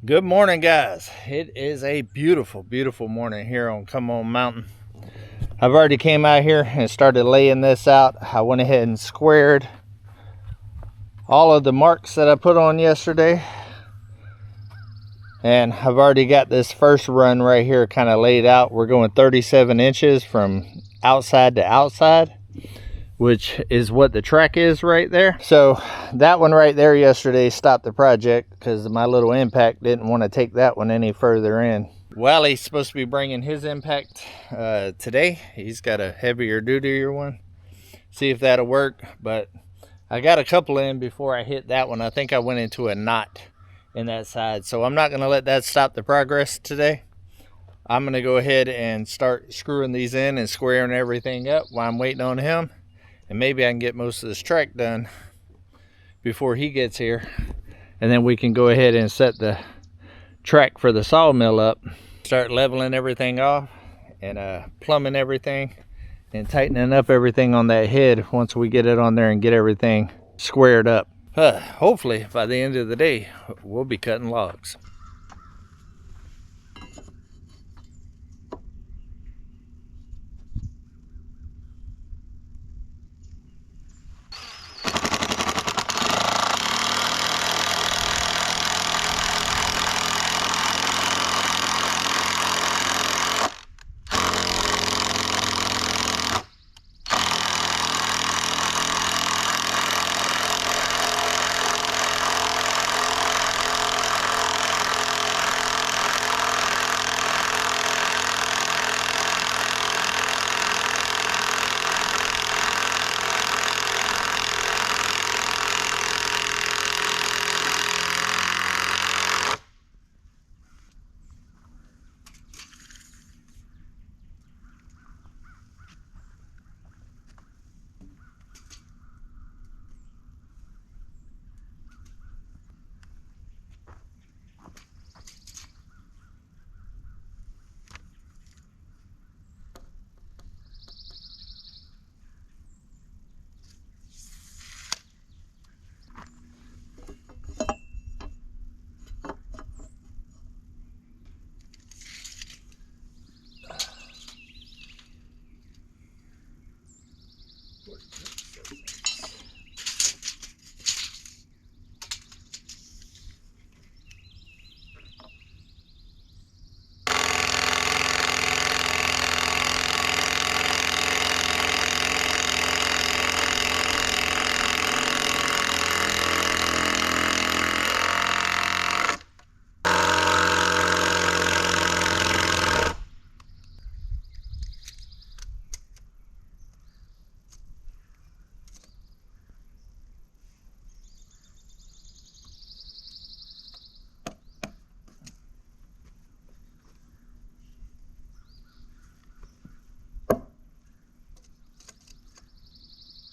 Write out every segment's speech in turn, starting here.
Good morning, guys. It is a beautiful, beautiful morning here on Come On Mountain. I've already came out here and started laying this out. I went ahead and squared all of the marks that I put on yesterday. And I've already got this first run right here kind of laid out. We're going 37 inches from outside to outside, which is what the track is right there. So that one right there yesterday stopped the project because my little impact didn't want to take that one any further in. Wally's supposed to be bringing his impact today. He's got a heavier duty one. See if that'll work. But I got a couple in before I hit that one. I think I went into a knot in that side. So I'm not going to let that stop the progress today. I'm going to go ahead and start screwing these in and squaring everything up while I'm waiting on him. And maybe I can get most of this track done before he gets here. And then we can go ahead and set the track for the sawmill up. Start leveling everything off and plumbing everything and tightening up everything on that head once we get it on there and get everything squared up. Hopefully by the end of the day, we'll be cutting logs.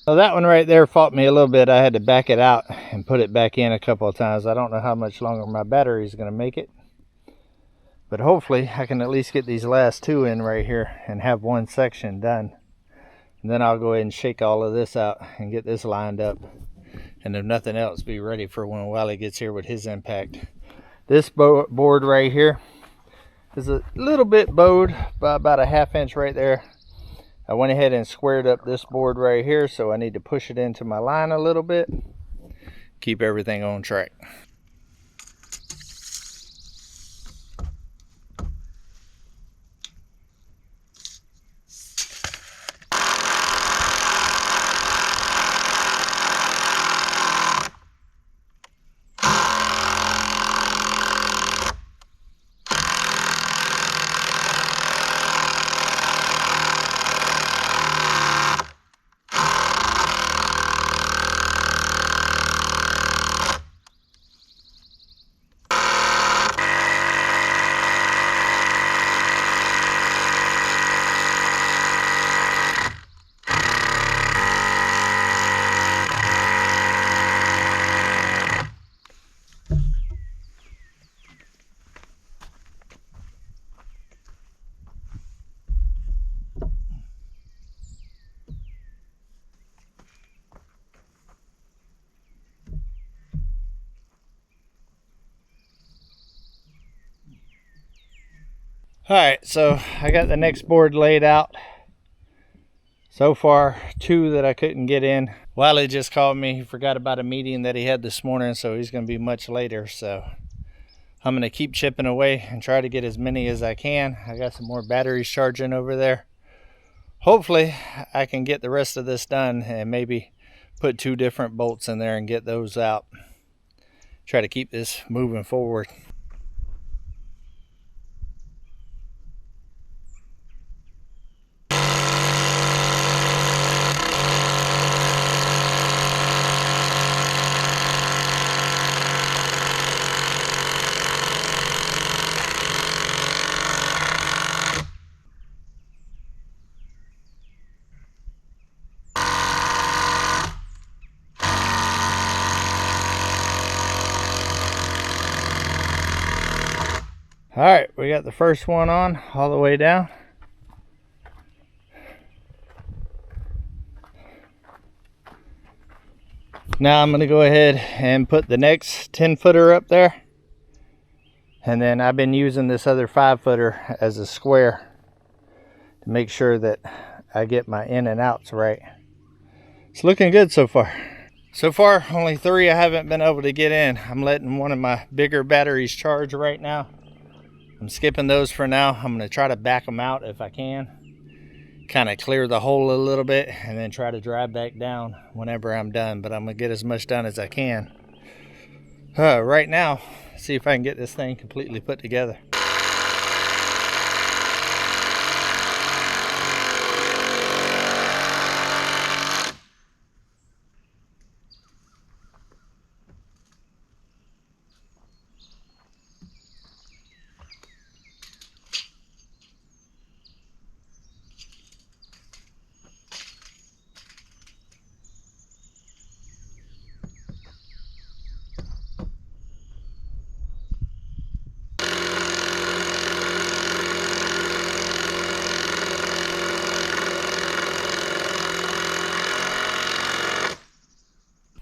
So that one right there fought me a little bit. I had to back it out and put it back in a couple of times. I don't know how much longer my battery is going to make it. But hopefully I can at least get these last two in right here and have one section done. And then I'll go ahead and shake all of this out and get this lined up. And if nothing else, be ready for when Wally gets here with his impact. This board right here is a little bit bowed by about a ½ inch right there. I went ahead and squared up this board right here, so I need to push it into my line a little bit. Keep everything on track. All right, so I got the next board laid out. So far, 2 that I couldn't get in. Wiley just called me. He forgot about a meeting that he had this morning, so he's going to be much later. So I'm going to keep chipping away and try to get as many as I can. I got some more batteries charging over there. Hopefully, I can get the rest of this done and maybe put 2 different bolts in there and get those out. Try to keep this moving forward. All right, we got the first one on all the way down. Now I'm going to go ahead and put the next 10-footer up there. And then I've been using this other 5-footer as a square to make sure that I get my in and outs right. It's looking good so far. So far, only 3 I haven't been able to get in. I'm letting one of my bigger batteries charge right now. I'm skipping those for now. I'm going to try to back them out if I can. Kind of clear the hole a little bit and then try to drive back down whenever I'm done. But I'm going to get as much done as I can. Right now, see if I can get this thing completely put together.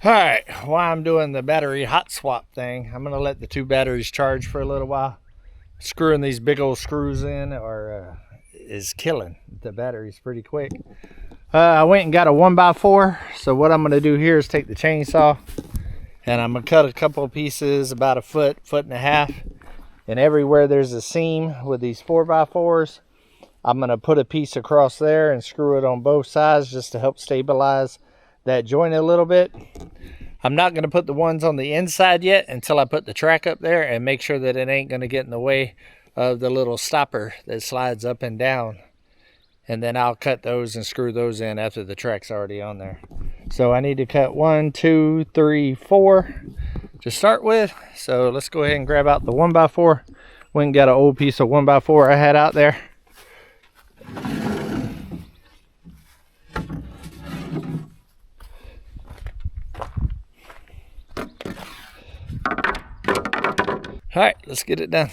Alright, while I'm doing the battery hot swap thing, I'm going to let the 2 batteries charge for a little while. Screwing these big old screws in is killing the batteries pretty quick. I went and got a 1x4, so what I'm going to do here is take the chainsaw and I'm going to cut a couple of pieces about a foot, 1.5 feet, and everywhere there's a seam with these 4x4s, I'm going to put a piece across there and screw it on both sides just to help stabilize that joint a little bit. I'm not going to put the ones on the inside yet until I put the track up there and make sure that it ain't going to get in the way of the little stopper that slides up and down. And then I'll cut those and screw those in after the track's already on there. So I need to cut 1, 2, 3, 4 to start with. So let's go ahead and grab out the 1x4. Went and got an old piece of 1x4 I had out there. All right, let's get it done.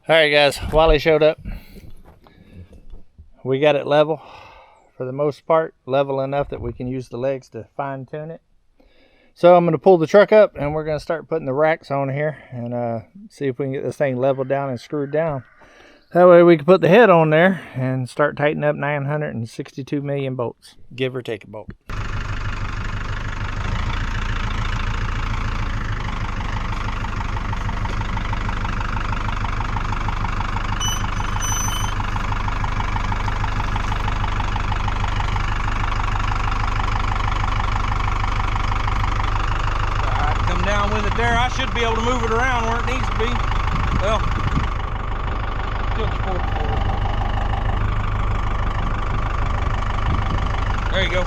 Alright guys, Wally showed up. We got it level for the most part, level enough that we can use the legs to fine tune it. So I'm going to pull the truck up and we're going to start putting the racks on here and see if we can get this thing leveled down and screwed down. That way we can put the head on there and start tightening up 962 million bolts, give or take a bolt. Down with it there, I should be able to move it around where it needs to be. Well, still support it forward. There you go.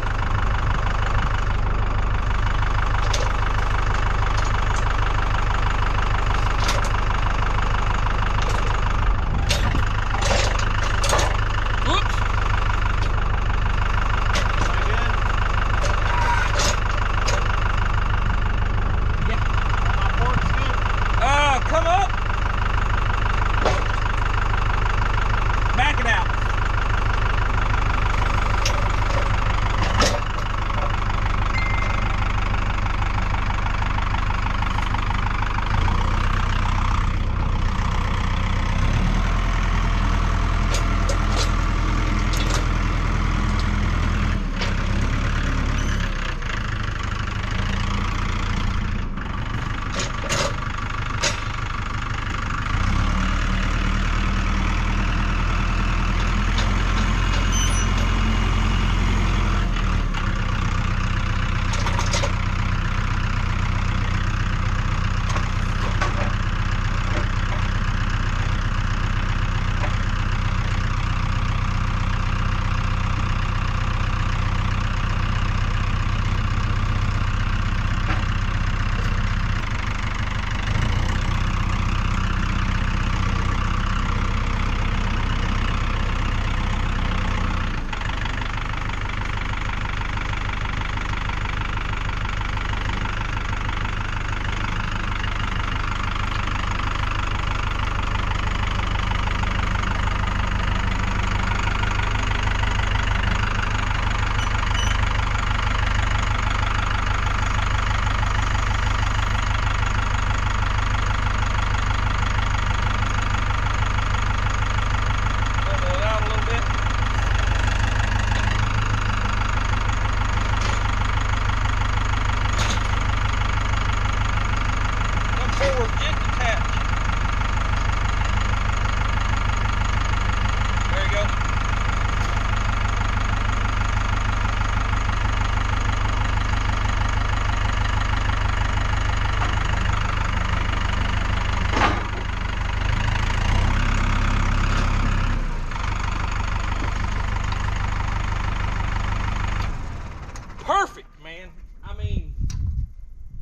Perfect, man. I mean,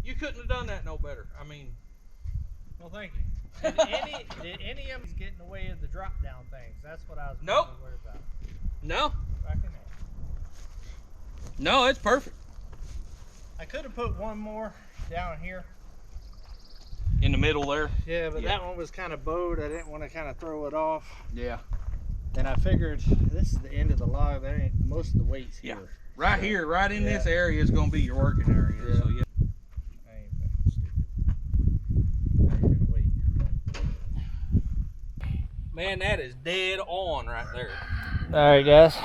you couldn't have done that no better. I mean, well, thank you. Did any of them get in the way of the drop down things? That's what I was worried about. No. Back in there. No, it's perfect. I could have put one more down here. In the middle there? Yeah, but that one was kind of bowed. I didn't want to kind of throw it off. Yeah. And I figured this is the end of the log. There ain't most of the weight's here. Yeah. Right here, right in this area is going to be your working area. Yeah. So, yeah. I ain't fucking stupid. Now you're going to wait. Man, that is dead on right there. All right, guys.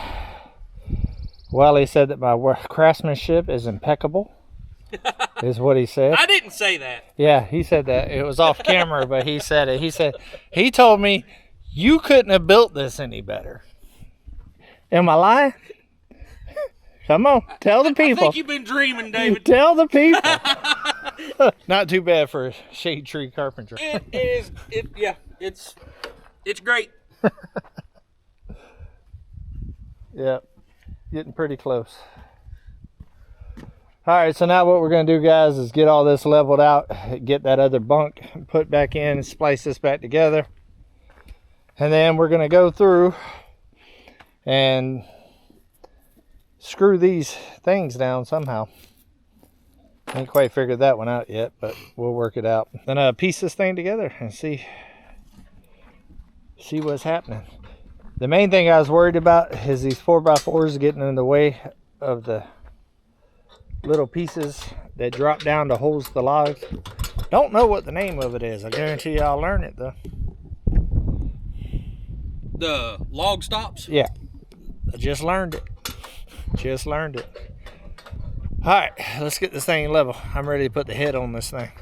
Wally said that my craftsmanship is impeccable. Is what he said. I didn't say that. Yeah, he said that. It was off camera, but he said it. He told me, you couldn't have built this any better. Am I lying? Come on, tell the people. I think you've been dreaming, David. Tell the people. Not too bad for a shade tree carpenter. It is. Yeah, it's great. Yeah, getting pretty close. All right, so now what we're going to do, guys, is get all this leveled out, get that other bunk put back in, and splice this back together. And then we're going to go through and screw these things down somehow. Ain't quite figured that one out yet, but we'll work it out. Then piece this thing together and see see what's happening. The main thing I was worried about is these 4x4s getting in the way of the little pieces that drop down to hose the logs. Don't know what the name of it is. I guarantee you I'll learn it though. The log stops? Yeah, I just learned it. Just learned it. All right, let's get this thing level. I'm ready to put the head on this thing.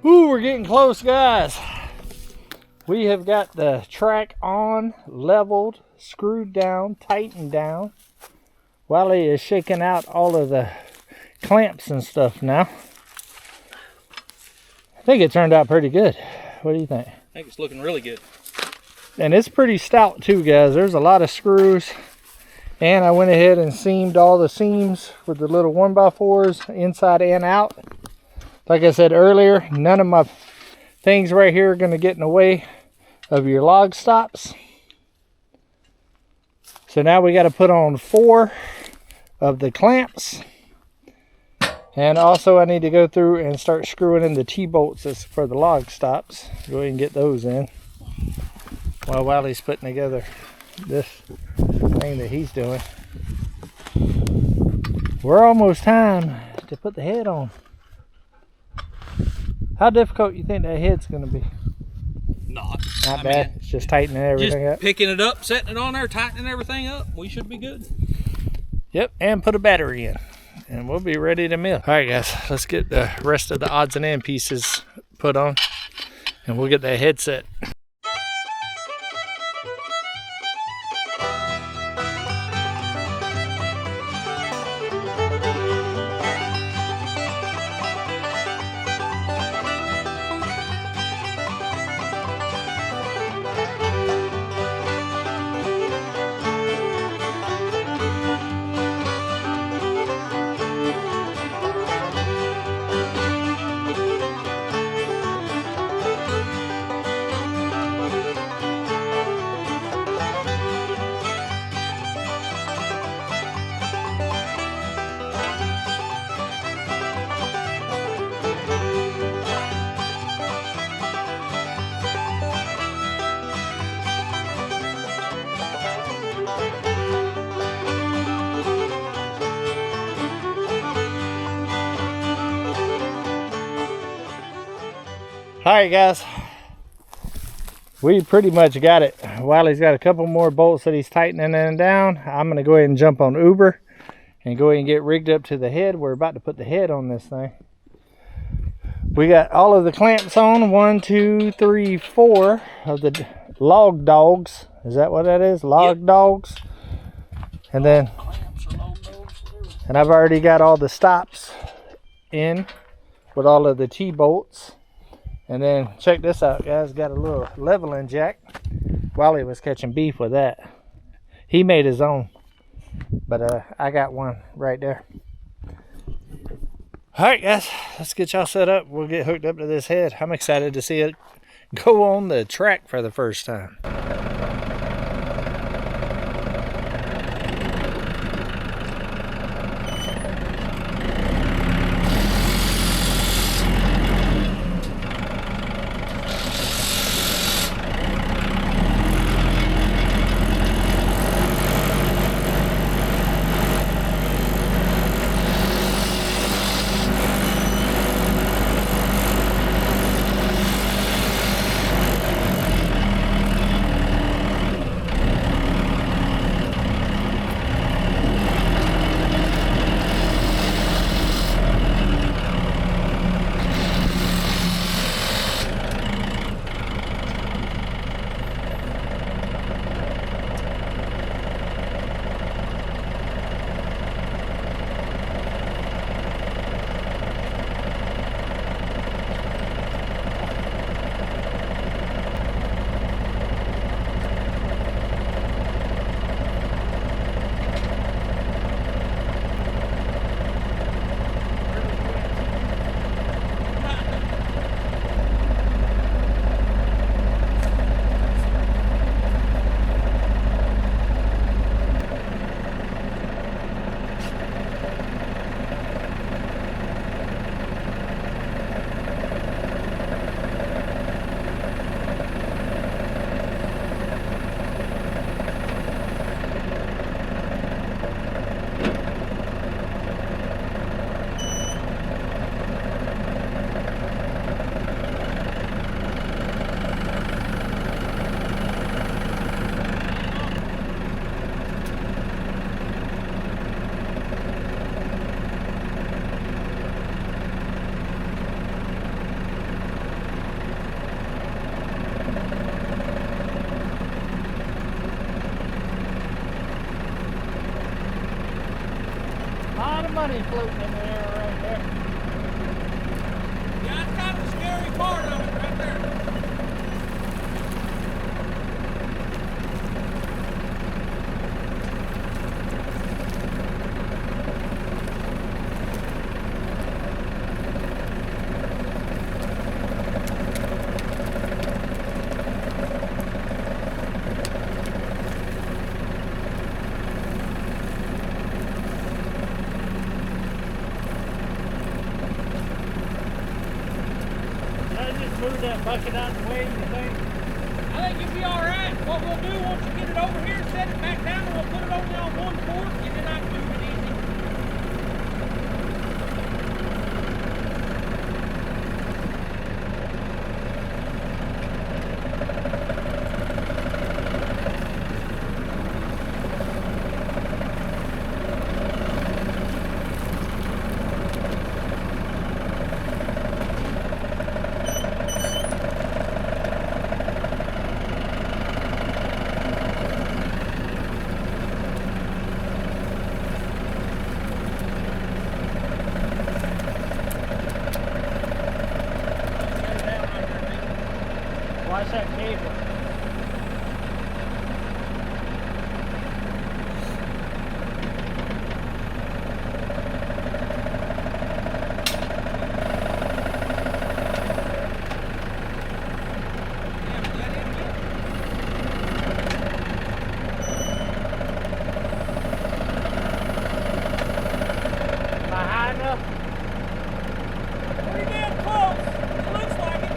Ooh, we're getting close, guys. We have got the track on, leveled, screwed down, tightened down. Wally is shaking out all of the clamps and stuff now. I think it turned out pretty good. What do you think? I think it's looking really good. And it's pretty stout too, guys. There's a lot of screws. And I went ahead and seamed all the seams with the little 1x4s inside and out. Like I said earlier, none of my things right here are going to get in the way of your log stops. So now we got to put on 4 of the clamps. And also I need to go through and start screwing in the T-bolts for the log stops. Go ahead and get those in while Wally's putting together this thing that he's doing. We're almost time to put the head on. How difficult you think that head's going to be? Not bad. It's just tightening everything up. Just picking it up, setting it on there, tightening everything up. We should be good. Yep, and put a battery in. And we'll be ready to mill. All right, guys, let's get the rest of the odds and end pieces put on. And we'll get that head set. All right, guys. We pretty much got it. Wiley's got a couple more bolts that he's tightening in down. I'm going to go ahead and jump on Uber and go ahead and get rigged up to the head. We're about to put the head on this thing. We got all of the clamps on. 1, 2, 3, 4 of the log dogs. Is that what that is? Log dogs. And then, and I've already got all the stops in with all of the T-bolts. And then check this out, guys. Got a little leveling jack. Wiley was catching beef with that. He made his own, but I got one right there. All right, guys, let's get y'all set up. We'll get hooked up to this head. I'm excited to see it go on the track for the first time. Money floating in the air right there. Yeah, that's kind of the scary part of it right there. Move that bucket out of the way, you think? I think you'll be all right. What we'll do, once you get it over here, set it back down, and we'll put it only on one fork, and then I can move it easy. Watch that cable. Am I high enough? Pretty damn close. It looks like it.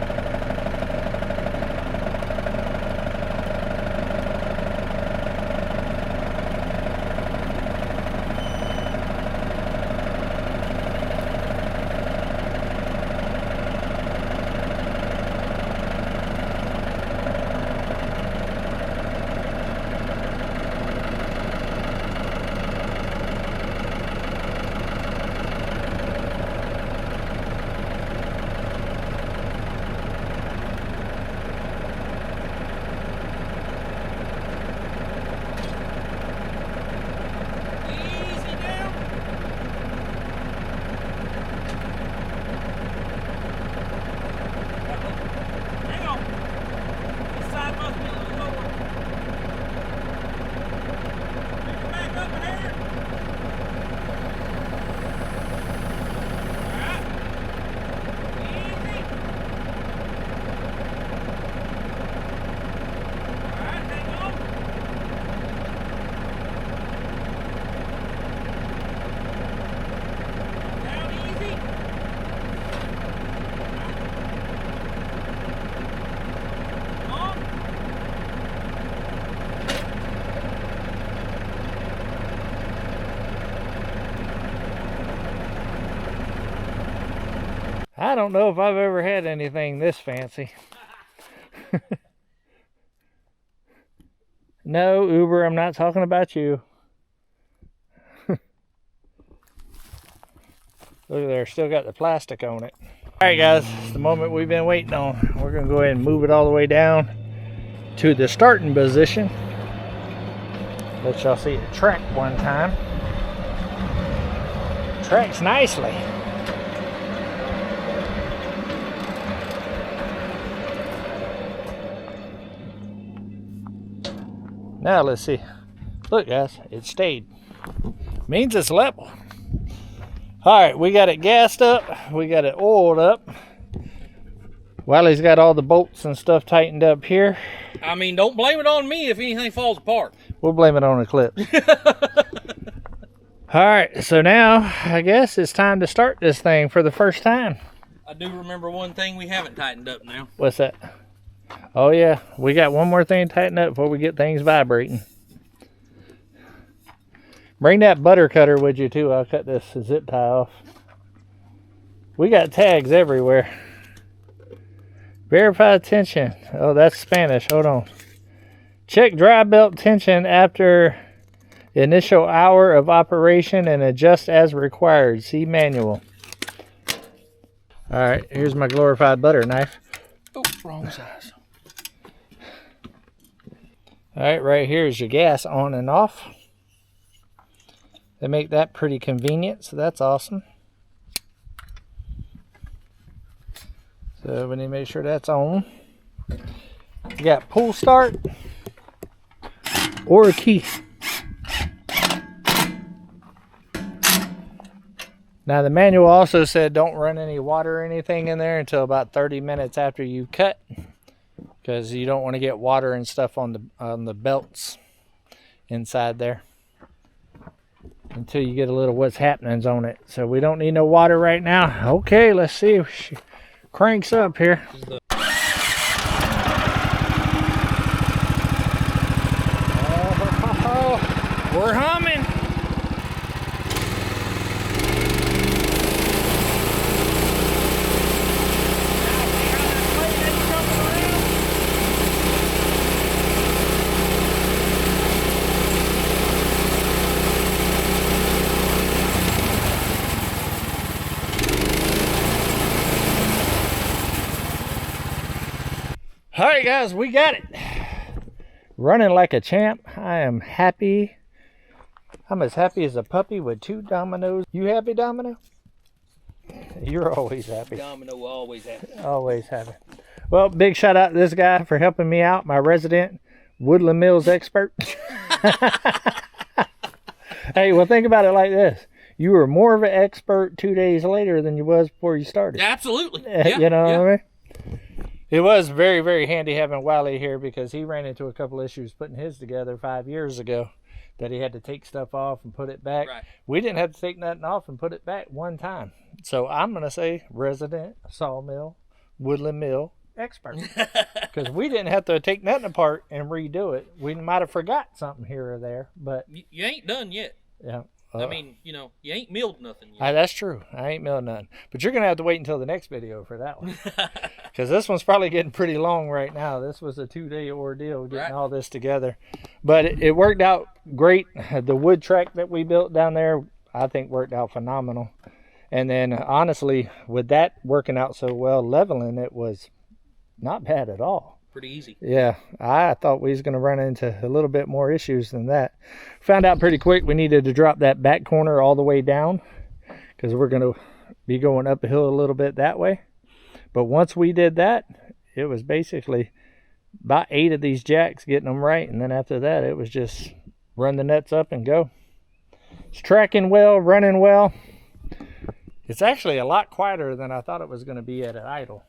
I don't know if I've ever had anything this fancy. No, Uber, I'm not talking about you. Look at there, still got the plastic on it. All right, guys, it's the moment we've been waiting on. We're gonna go ahead and move it all the way down to the starting position. Let y'all see it track one time. Tracks nicely. Now let's see. Look, guys, it stayed. Means it's level. All right, we got it gassed up. We got it oiled up. Wiley's got all the bolts and stuff tightened up here. I mean, don't blame it on me if anything falls apart. We'll blame it on Eclipse. All right, so now I guess it's time to start this thing for the first time. I do remember one thing we haven't tightened up now. What's that? Oh yeah, we got one more thing to tighten up before we get things vibrating. Bring that butter cutter with you too. I'll cut this zip tie off. We got tags everywhere. Verify tension. Oh, that's Spanish. Hold on. Check dry belt tension after initial hour of operation and adjust as required. See manual. All right, here's my glorified butter knife. Oh, wrong size. All right here is your gas on and off. They make that pretty convenient, so that's awesome. So we need to make sure that's on. You got pull start or a key. Now the manual also said don't run any water or anything in there until about 30 minutes after you cut, because you don't want to get water and stuff on the belts inside there until you get a little what's happenings on it. So we don't need no water right now. Okay, let's see if she cranks up here. Oh, we're humming. All right, guys, we got it. Running like a champ. I am happy. I'm as happy as a puppy with 2 dominoes. You happy, Domino? You're always happy. Domino, always happy. Always happy. Well, big shout out to this guy for helping me out, my resident Woodland Mills expert. Hey, well, think about it like this. You were more of an expert 2 days later than you was before you started. Absolutely. Yeah, you know what I mean? It was very, very handy having Wiley here, because he ran into a couple issues putting his together 5 years ago that he had to take stuff off and put it back. Right. We didn't have to take nothing off and put it back one time. So I'm going to say resident sawmill, woodland mill expert, because we didn't have to take nothing apart and redo it. We might have forgot something here or there, but you ain't done yet. Yeah. I mean, you know, you ain't milled nothing yet. That's true. I ain't milled nothing. But you're going to have to wait until the next video for that one. Because this one's probably getting pretty long right now. This was a 2-day ordeal getting all this together. But it worked out great. The wood track that we built down there, I think worked out phenomenal. And then, honestly, with that working out so well, leveling it was not bad at all. Pretty easy. Yeah, I thought we was going to run into a little bit more issues than that. Found out pretty quick we needed to drop that back corner all the way down, because we're going to be going up a hill a little bit that way. But once we did that, it was basically about 8 of these jacks, getting them right. And then after that, it was just run the nuts up and go. It's tracking well, running well. It's actually a lot quieter than I thought it was going to be at an idle.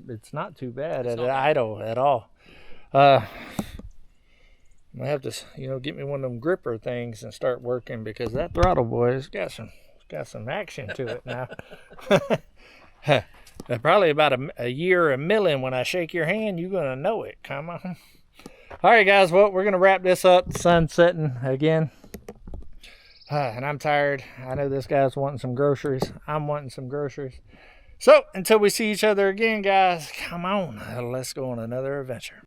It's not too bad at an idle at all. I have to, get me one of them gripper things and start working, because that throttle boy has got some action to it now. Probably about a year of milling. When I shake your hand, you're gonna know it. Come on. All right, guys. Well, we're gonna wrap this up. The sun's setting again, and I'm tired. I know this guy's wanting some groceries. I'm wanting some groceries. So until we see each other again, guys, come on, let's go on another adventure.